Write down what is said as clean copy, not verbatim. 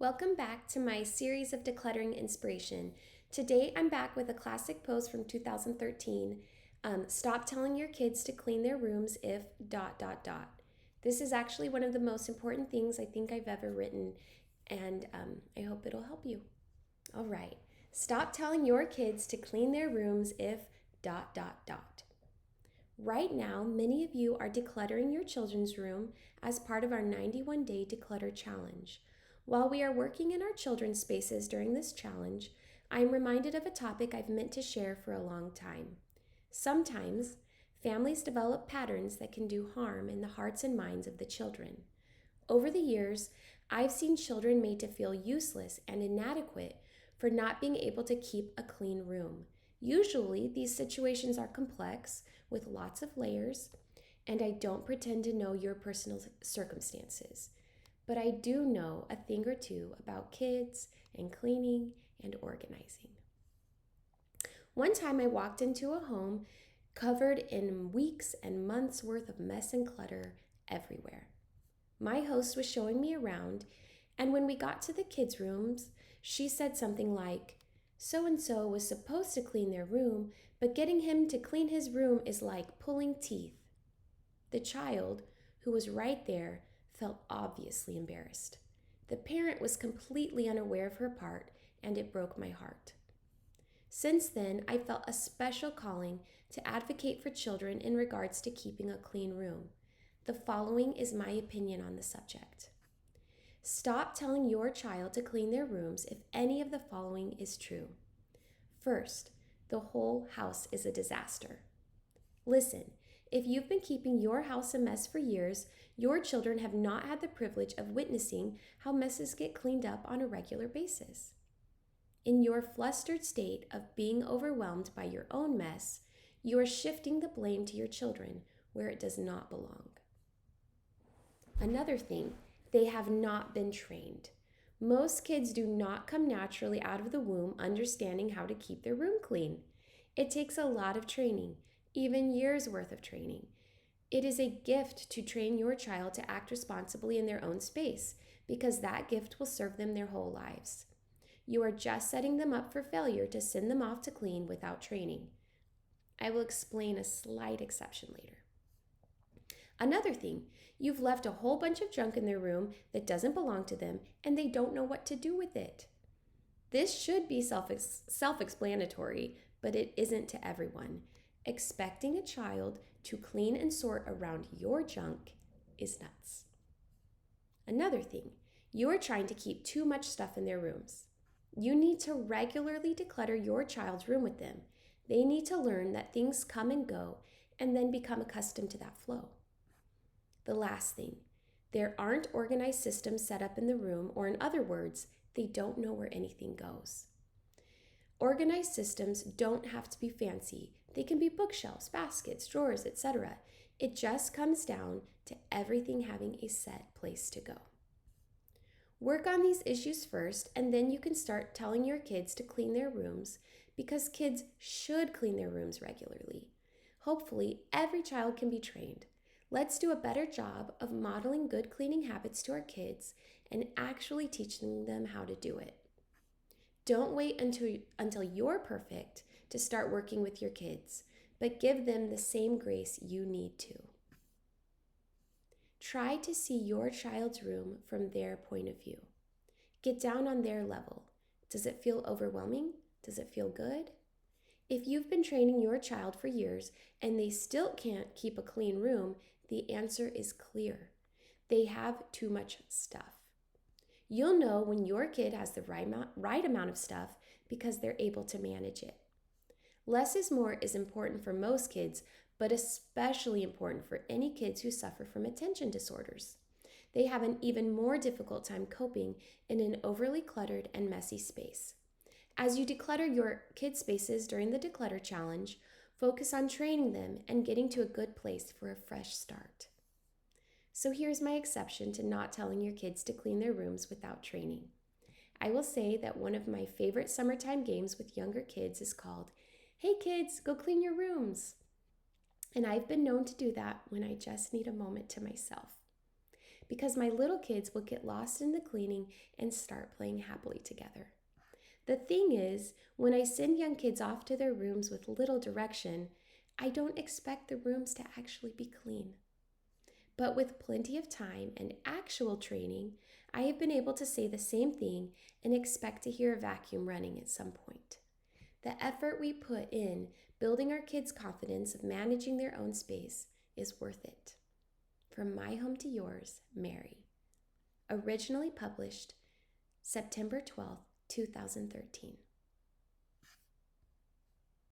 Welcome back to my series of decluttering inspiration. Today I'm back with a classic post from 2013. Stop telling your kids to clean their rooms if ... This is actually one of the most important things I think I've ever written, and I hope it'll help you. All right. Stop telling your kids to clean their rooms if ... Right now, many of you are decluttering your children's room as part of our 91-day declutter challenge. While we are working in our children's spaces during this challenge, I am reminded of a topic I've meant to share for a long time. Sometimes, families develop patterns that can do harm in the hearts and minds of the children. Over the years, I've seen children made to feel useless and inadequate for not being able to keep a clean room. Usually, these situations are complex with lots of layers, and I don't pretend to know your personal circumstances. But I do know a thing or two about kids and cleaning and organizing. One time I walked into a home covered in weeks and months worth of mess and clutter everywhere. My host was showing me around, and when we got to the kids' rooms, she said something like, "So-and-so was supposed to clean their room, but getting him to clean his room is like pulling teeth." The child, who was right there, felt obviously embarrassed. The parent was completely unaware of her part, and it broke my heart. Since then, I felt a special calling to advocate for children in regards to keeping a clean room. The following is my opinion on the subject. Stop telling your child to clean their rooms if any of the following is true. First, the whole house is a disaster. Listen, if you've been keeping your house a mess for years, your children have not had the privilege of witnessing how messes get cleaned up on a regular basis. In your flustered state of being overwhelmed by your own mess, you are shifting the blame to your children where it does not belong. Another thing, they have not been trained. Most kids do not come naturally out of the womb understanding how to keep their room clean. It takes a lot of training, even years worth of training. It is a gift to train your child to act responsibly in their own space, because that gift will serve them their whole lives. You are just setting them up for failure to send them off to clean without training. I will explain a slight exception later. Another thing, you've left a whole bunch of junk in their room that doesn't belong to them, and they don't know what to do with it. This should be self-explanatory, but it isn't to everyone. Expecting a child to clean and sort around your junk is nuts. Another thing, you are trying to keep too much stuff in their rooms. You need to regularly declutter your child's room with them. They need to learn that things come and go and then become accustomed to that flow. The last thing, there aren't organized systems set up in the room, or in other words, they don't know where anything goes. Organized systems don't have to be fancy. They can be bookshelves, baskets, drawers, etc. It just comes down to everything having a set place to go. Work on these issues first, and then you can start telling your kids to clean their rooms, because kids should clean their rooms regularly. Hopefully, every child can be trained. Let's do a better job of modeling good cleaning habits to our kids and actually teaching them how to do it. Don't wait until you're perfect to start working with your kids, but give them the same grace you need to. Try to see your child's room from their point of view. Get down on their level. Does it feel overwhelming? Does it feel good? If you've been training your child for years and they still can't keep a clean room, the answer is clear. They have too much stuff. You'll know when your kid has the right amount of stuff because they're able to manage it. Less is more is important for most kids, but especially important for any kids who suffer from attention disorders. They have an even more difficult time coping in an overly cluttered and messy space. As you declutter your kids' spaces during the declutter challenge, focus on training them and getting to a good place for a fresh start. So here's my exception to not telling your kids to clean their rooms without training. I will say that one of my favorite summertime games with younger kids is called, "Hey kids, go clean your rooms." And I've been known to do that when I just need a moment to myself. because my little kids will get lost in the cleaning and start playing happily together. The thing is, when I send young kids off to their rooms with little direction, I don't expect the rooms to actually be clean. But with plenty of time and actual training, I have been able to say the same thing and expect to hear a vacuum running at some point. The effort we put in building our kids' confidence of managing their own space is worth it. From my home to yours, Mary. Originally published September 12th, 2013.